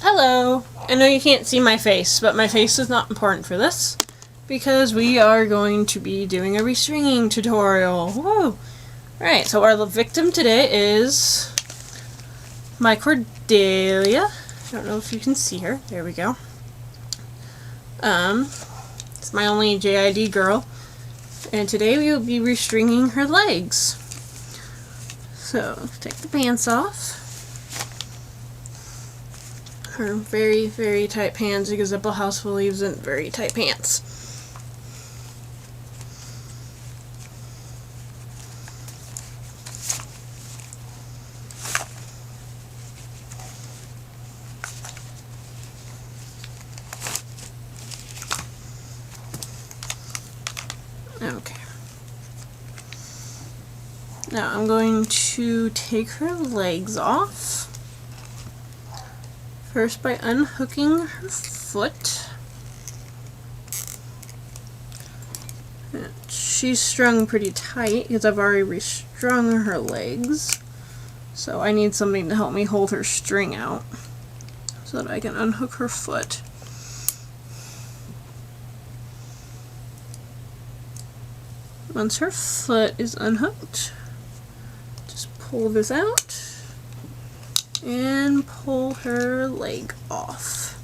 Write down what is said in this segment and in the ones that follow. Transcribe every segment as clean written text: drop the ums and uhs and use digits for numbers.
Hello! I know you can't see my face, but my face is not important for this because we are going to be doing a restringing tutorial. Woo! Alright, so our victim today is my Cordelia. I don't know if you can see her. There we go. It's my only JID girl. And today we will be restringing her legs. So, take the pants off. Her very, very tight pants because Iplehouse believes in very tight pants. Okay. Now I'm going to take her legs off. First by unhooking her foot. She's strung pretty tight because I've already restrung her legs. So I need something to help me hold her string out so that I can unhook her foot. Once her foot is unhooked, just pull this out and pull her leg off.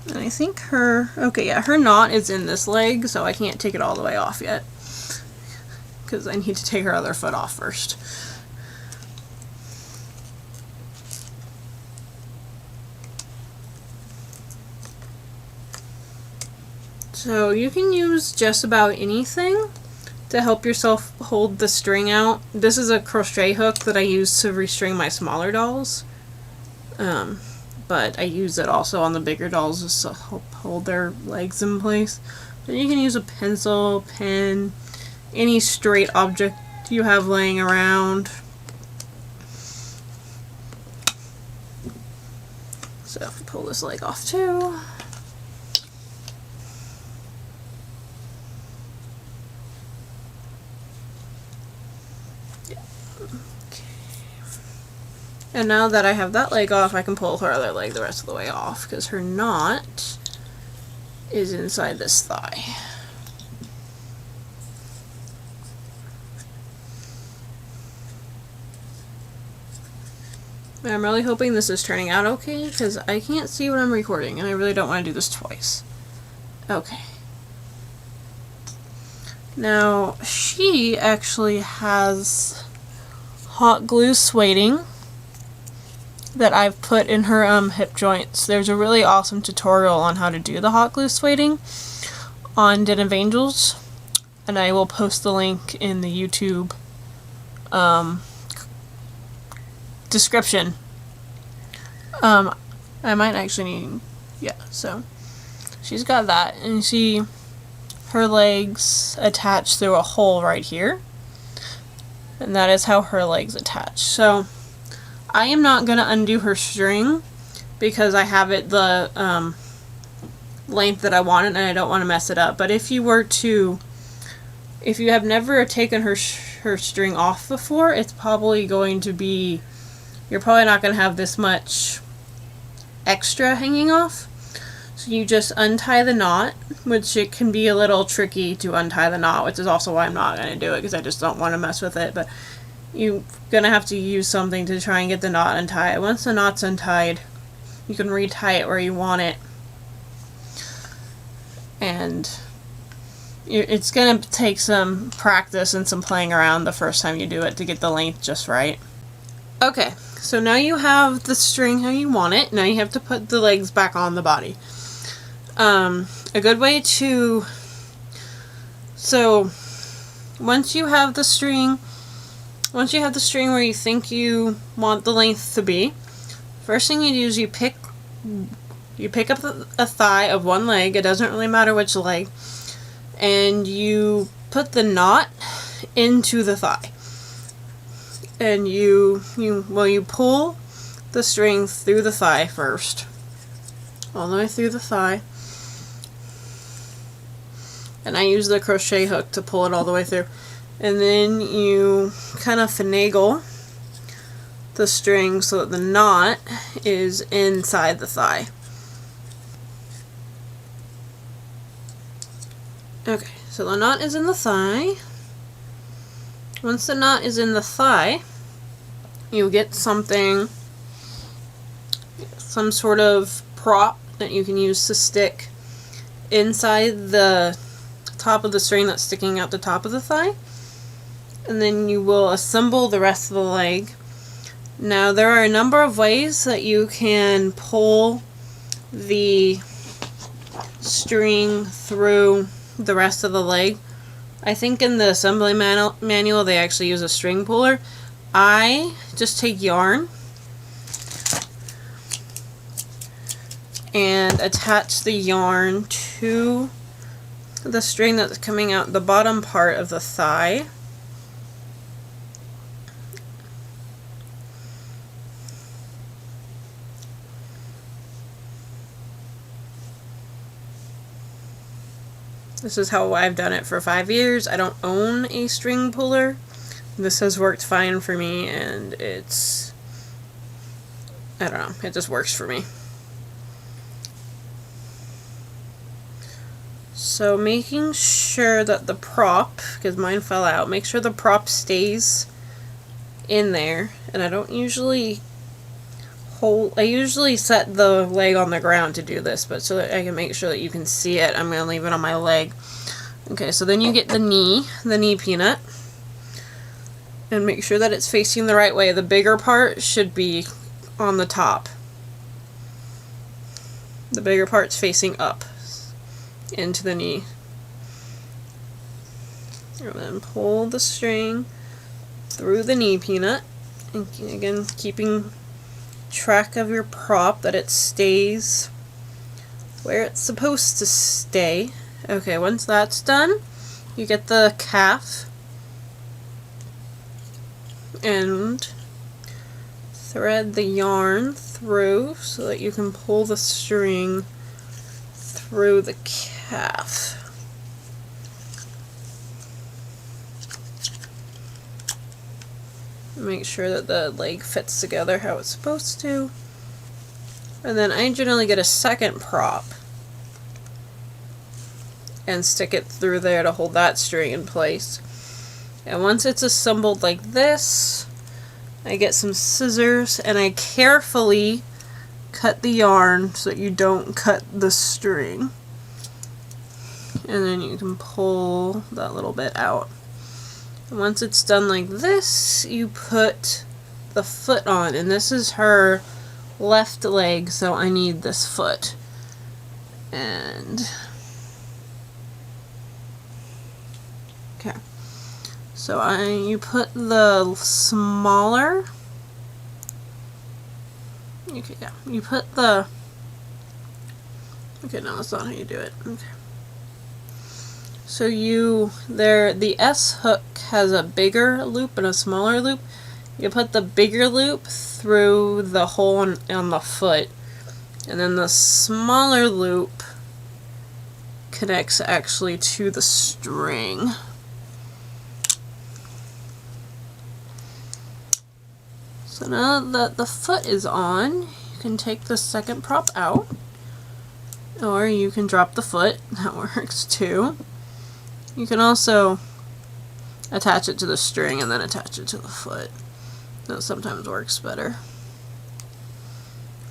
And I think her knot is in this leg, so I can't take it all the way off yet because I need to take her other foot off first. So you can use just about anything to help yourself hold the string out. This is a crochet hook that I use to restring my smaller dolls. But I use it also on the bigger dolls just to help hold their legs in place. But you can use a pencil, pen, any straight object you have laying around. So pull this leg off too. And now that I have that leg off, I can pull her other leg the rest of the way off because her knot is inside this thigh. And I'm really hoping this is turning out okay because I can't see what I'm recording and I really don't want to do this twice. Okay. Now, she actually has hot glue sueding that I've put in her hip joints. There's a really awesome tutorial on how to do the hot glue sueding on Den of Angels, and I will post the link in the YouTube description. I might actually need, so she's got that, and see her legs attach through a hole right here, and that is how her legs attach. So I am not going to undo her string because I have it the length that I want and I don't want to mess it up. But if you have never taken her string off before, it's probably going to be, you're probably not going to have this much extra hanging off. So you just untie the knot, which it can be a little tricky to untie the knot, which is also why I'm not going to do it because I just don't want to mess with it. But you're going to have to use something to try and get the knot untied. Once the knot's untied, you can retie it where you want it. And it's going to take some practice and some playing around the first time you do it to get the length just right. Okay, so now you have the string how you want it. Now you have to put the legs back on the body. A good way to... So, once you have the string where you think you want the length to be, first thing you do is you pick up a thigh of one leg, it doesn't really matter which leg, and you put the knot into the thigh. And you pull the string through the thigh first, all the way through the thigh. And I use the crochet hook to pull it all the way through. and then you kind of finagle the string so that the knot is inside the thigh. Okay, so the knot is in the thigh. Once the knot is in the thigh, you get some sort of prop that you can use to stick inside the top of the string that's sticking out the top of the thigh, and then you will assemble the rest of the leg. Now there are a number of ways that you can pull the string through the rest of the leg. I think in the assembly manual they actually use a string puller. I just take yarn and attach the yarn to the string that's coming out the bottom part of the thigh. This is how I've done it for 5 years. I don't own a string puller. This has worked fine for me, and it's, I don't know, it just works for me. So making sure that the prop, because mine fell out, make sure the prop stays in there. And I don't usually I usually set the leg on the ground to do this, but so that I can make sure that you can see it, I'm going to leave it on my leg. Okay, so then you get the knee peanut, and make sure that it's facing the right way. The bigger part should be on the top. The bigger part's facing up into the knee. And then pull the string through the knee peanut, and again keeping track of your prop that it stays where it's supposed to stay. Okay, once that's done, you get the calf and thread the yarn through so that you can pull the string through the calf. Make sure that the leg fits together how it's supposed to. And then I generally get a second prop and stick it through there to hold that string in place. And once it's assembled like this, I get some scissors and I carefully cut the yarn so that you don't cut the string. And then you can pull that little bit out. Once it's done like this, you put the foot on, and this is her left leg, so I need this foot. And okay, so you put the smaller. Okay, yeah, you put the. Okay, no, that's not how you do it. Okay. So the S hook has a bigger loop and a smaller loop. You put the bigger loop through the hole on the foot, and then the smaller loop connects actually to the string. So now that the foot is on, you can take the second prop out, or you can drop the foot. That works too. You can also attach it to the string and then attach it to the foot. That sometimes works better.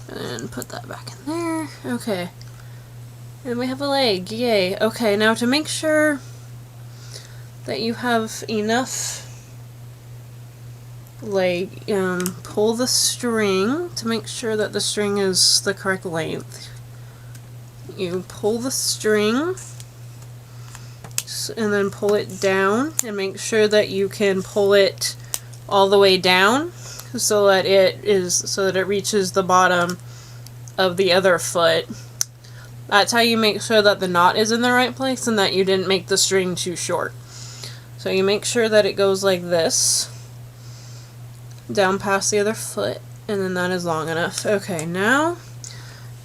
And then put that back in there. Okay. And we have a leg. Yay. Okay, now to make sure that you have enough leg, pull the string to make sure that the string is the correct length. You pull the string and then pull it down, and make sure that you can pull it all the way down so that it reaches the bottom of the other foot. That's how you make sure that the knot is in the right place and that you didn't make the string too short. So you make sure that it goes like this down past the other foot, and then that is long enough. Okay, now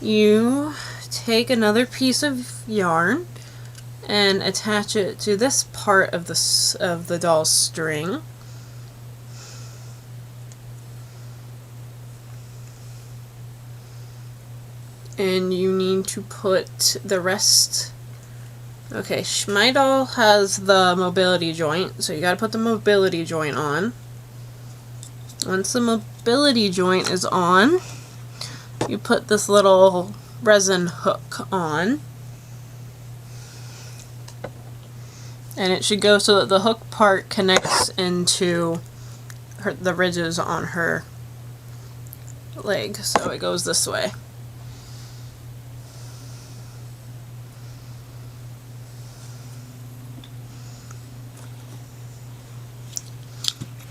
you take another piece of yarn and attach it to this part of the doll's string. And you need to put the rest. Okay, my doll has the mobility joint, so you gotta put the mobility joint on. Once the mobility joint is on, you put this little resin hook on. And it should go so that the hook part connects into the ridges on her leg. So it goes this way.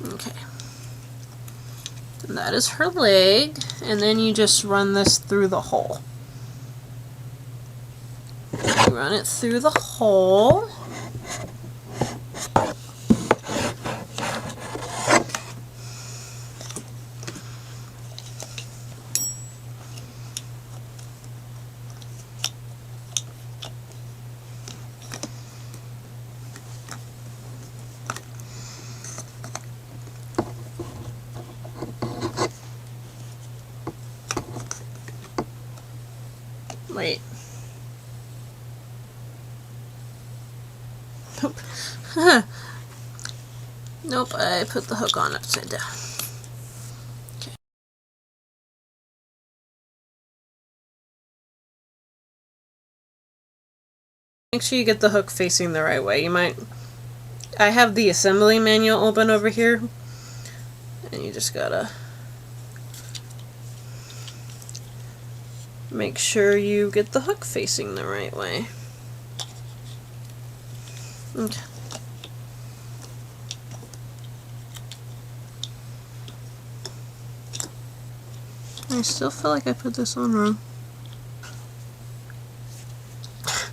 Okay. And that is her leg, and then you just run this through the hole. You run it through the hole. Wait. Nope. Nope, I put the hook on upside down. Okay. Make sure you get the hook facing the right way. I have the assembly manual open over here, and you just gotta make sure you get the hook facing the right way. Okay. I still feel like I put this on wrong.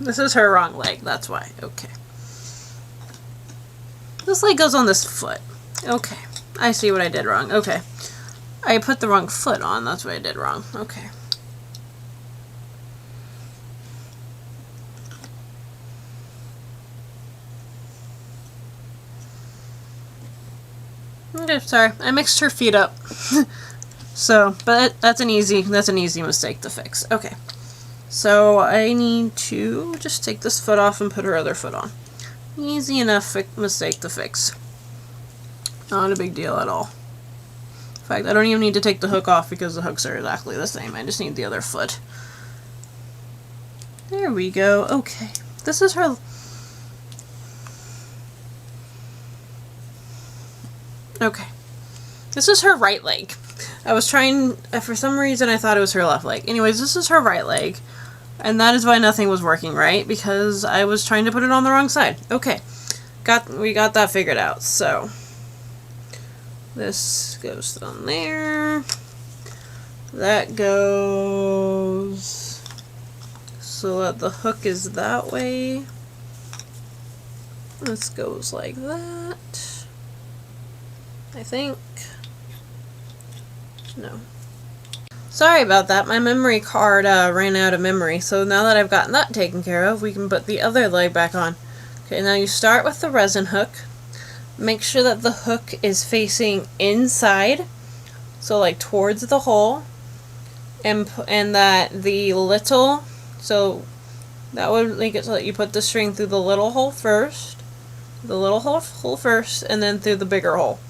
This is her wrong leg, that's why. Okay. This leg goes on this foot. Okay. I see what I did wrong. Okay. I put the wrong foot on, that's what I did wrong. Okay. Okay, sorry. I mixed her feet up. So, but that's an easy mistake to fix. Okay. So I need to just take this foot off and put her other foot on. Easy enough mistake to fix. Not a big deal at all. In fact, I don't even need to take the hook off because the hooks are exactly the same. I just need the other foot. There we go. Okay. This is her. Okay. This is her right leg. I was trying, for some reason I thought it was her left leg. Anyways, this is her right leg. And that is why nothing was working right, because I was trying to put it on the wrong side. Okay. We got that figured out. So, this goes on there. That goes so that the hook is that way. This goes like that. I think. No. Sorry about that. My memory card ran out of memory. So now that I've gotten that taken care of, we can put the other leg back on. Okay, now you start with the resin hook. Make sure that the hook is facing inside, so like towards the hole, and that the little, so that would make it so that you put the string through the little hole first, and then through the bigger hole.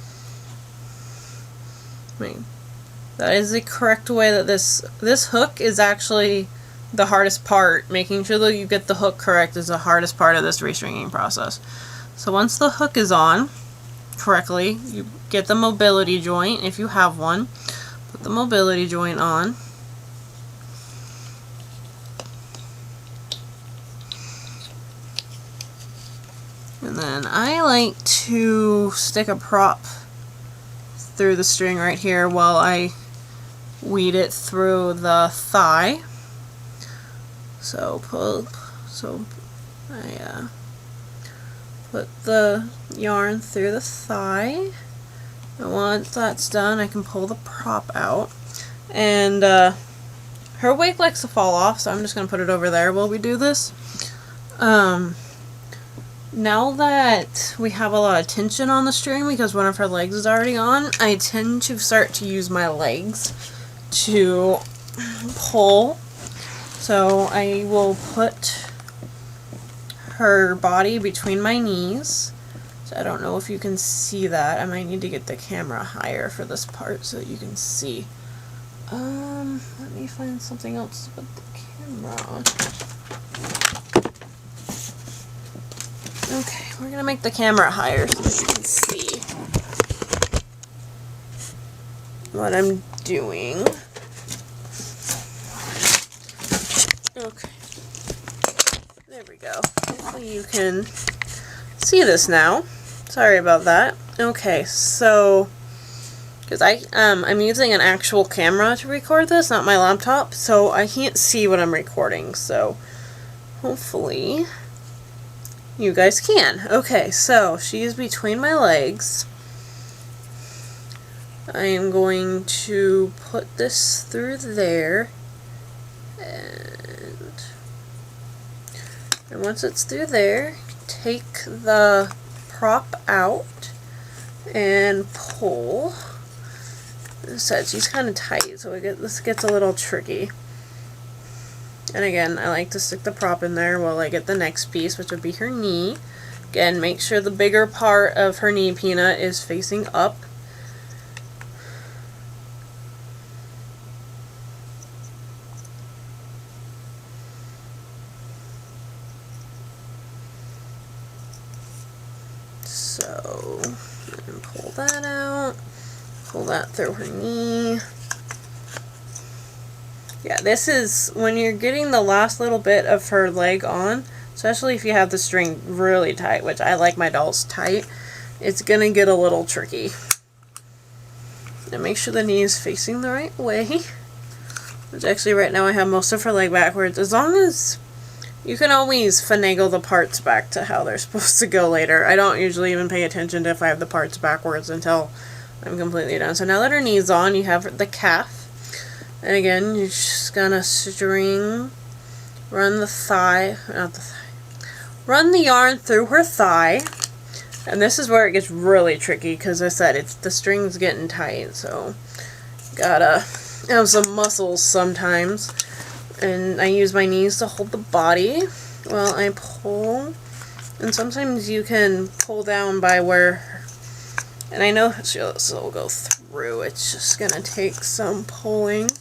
That is the correct way that this hook is actually the hardest part. Making sure that you get the hook correct is the hardest part of this restringing process. So once the hook is on correctly, you get the mobility joint if you have one. Put the mobility joint on. And then I like to stick a prop through the string right here while I weed it through the thigh. So I put the yarn through the thigh, and once that's done I can pull the prop out. And her wig likes to fall off, so I'm just going to put it over there while we do this. now that we have a lot of tension on the string because one of her legs is already on, I tend to start to use my legs to pull. So I will put her body between my knees. So I don't know if you can see that. I might need to get the camera higher for this part so that you can see. Let me find something else to put the camera on. Okay, we're gonna make the camera higher so that you can see what I'm doing. Okay, there we go. Hopefully you can see this now. Sorry about that. Okay, so because I'm using an actual camera to record this, not my laptop, so I can't see what I'm recording. So hopefully you guys can. Okay, so she is between my legs. I am going to put this through there, and once it's through there, take the prop out and pull. As I said, she's kind of tight, so this gets a little tricky. And again, I like to stick the prop in there while I get the next piece, which would be her knee. Again, make sure the bigger part of her knee peanut is facing up. So, and pull that out, pull that through her knee. Yeah, this is when you're getting the last little bit of her leg on, especially if you have the string really tight, which I like my dolls tight, it's gonna get a little tricky. And make sure the knee is facing the right way. Which actually right now I have most of her leg backwards. As long as you can always finagle the parts back to how they're supposed to go later. I don't usually even pay attention to if I have the parts backwards until I'm completely done. So now that her knee's on, you have the calf. And again, you're just gonna string, run run the yarn through her thigh. And this is where it gets really tricky because I said the string's getting tight, so gotta have some muscles sometimes. And I use my knees to hold the body while I pull. And sometimes you can pull down by where, and I know this will go through, it's just gonna take some pulling.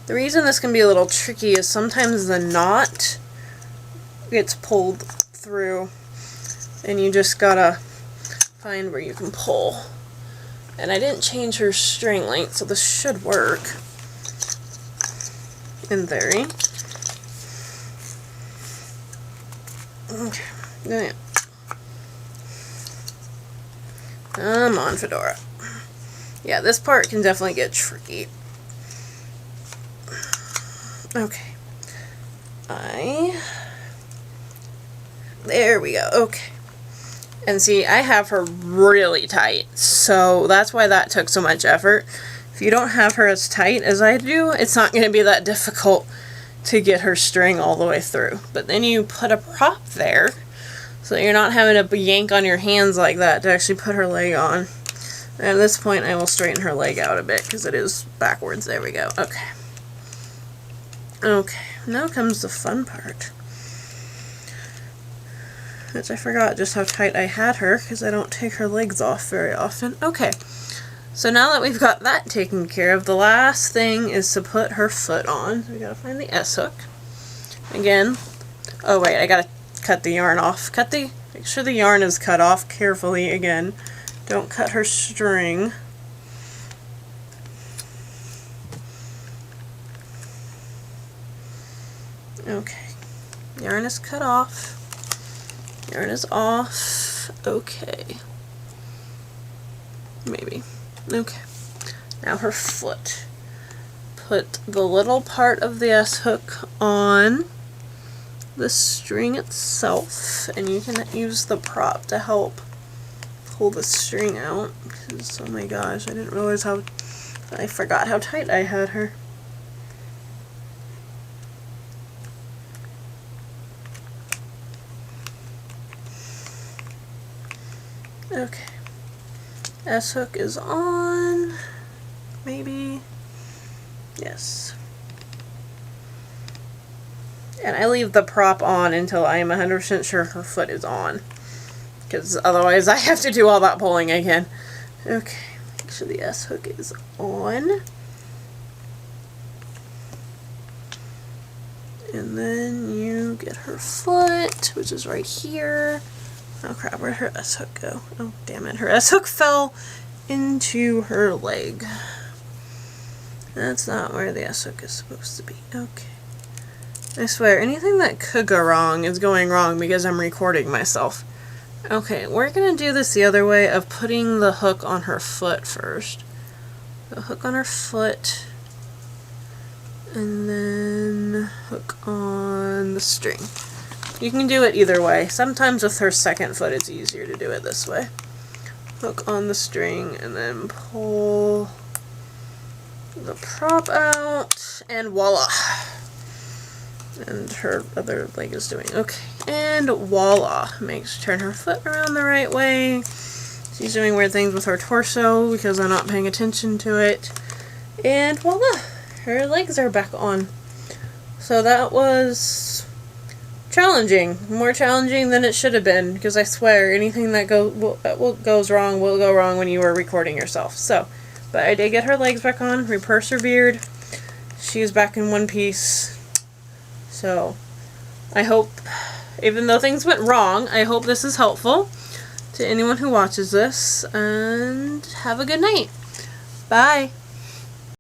The reason this can be a little tricky is sometimes the knot gets pulled through and you just gotta find where you can pull. And I didn't change her string length, so this should work in theory. Okay. Come on, Fedora. Yeah, this part can definitely get tricky. Okay. There we go. Okay. And see, I have her really tight, so that's why that took so much effort. If you don't have her as tight as I do, it's not going to be that difficult to get her string all the way through. But then you put a prop there, so you're not having to yank on your hands like that to actually put her leg on. And at this point, I will straighten her leg out a bit because it is backwards. There we go. Okay. Okay, now comes the fun part. Which I forgot just how tight I had her because I don't take her legs off very often. Okay, so now that we've got that taken care of, the last thing is to put her foot on. So we gotta find the S-hook. Again, oh wait, I gotta cut the yarn off. Make sure the yarn is cut off carefully again. Don't cut her string. Okay, yarn is cut off. Yarn is off. Okay. Maybe. Okay. Now her foot. Put the little part of the S-hook on the string itself, and you can use the prop to help pull the string out. Because, oh my gosh, I didn't realize I forgot how tight I had her. Okay. S-hook is on. Maybe. Yes. And I leave the prop on until I am 100% sure her foot is on. Because otherwise I have to do all that pulling again. Okay. Make sure the S-hook is on. And then you get her foot, which is right here. Oh crap, where'd her S-hook go? Oh damn it, her S-hook fell into her leg. That's not where the S-hook is supposed to be. Okay. I swear, anything that could go wrong is going wrong because I'm recording myself. Okay, we're gonna do this the other way of putting the hook on her foot first. The hook on her foot. And then hook on the string. You can do it either way. Sometimes with her second foot it's easier to do it this way. Hook on the string and then pull the prop out and voila. And her other leg is doing okay. And voila. Turn her foot around the right way. She's doing weird things with her torso because I'm not paying attention to it. And voila. Her legs are back on. So that was challenging. More challenging than it should have been, because I swear anything that goes wrong will go wrong when you are recording yourself. So, but I did get her legs back on. We persevered. She's back in one piece. So, I hope, even though things went wrong, I hope this is helpful to anyone who watches this, and have a good night. Bye.